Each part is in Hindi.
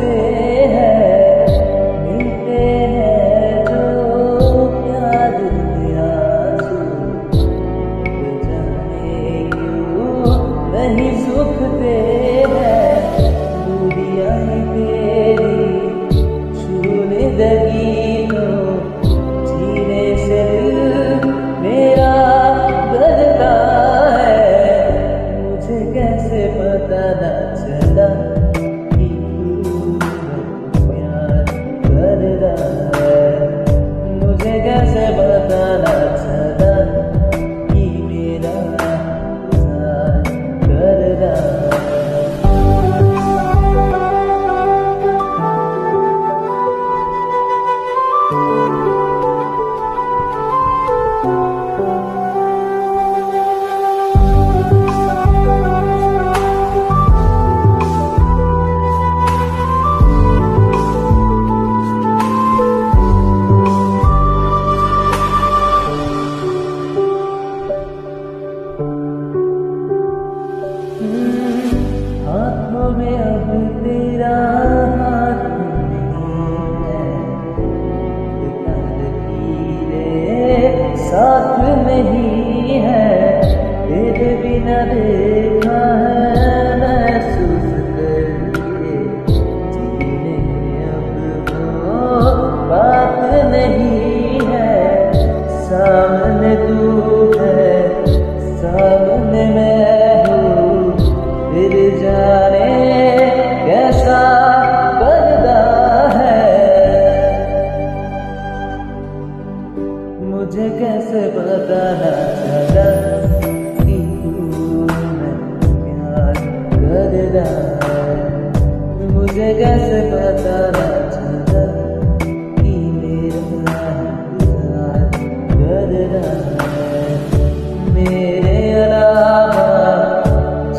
सूखते हैं, मिलते हैं जो प्यार के आंसू, जाने क्यों नहीं सूखते हैं। दूरियां तेरी छूने लगी तो जीने से दिल मेरा बदला है। मुझे कैसे पता न चला कि तू प्यार कर रहा है। मुझे कैसे पता न चला कि मेरा प्यार कर रहा है। हाथों में अब तेरा हाथ नहीं है, लकीरें साथ नहीं है। तेरे बिना देखा है महसूस करके, जीने में अब वो बात नहीं है। सामने तू है, सामने मैं हूँ, फिर जाने कैसा पर्दा है। मुझे कैसे पता न चला कि तू मैं प्यार कर रहा है। मुझे कैसे पता न चला कि मेरा प्यार कर रहा है। मेरे अलावा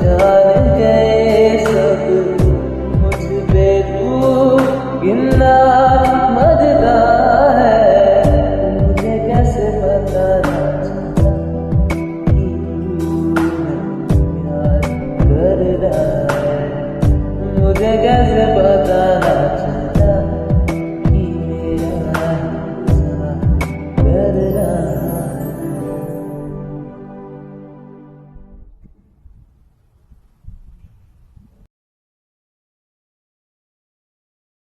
जान गए सब, मुझ पे तू गिनना मरता है। मुझे कैसे पता न चला कि तू प्यार कर रहा है। मुझे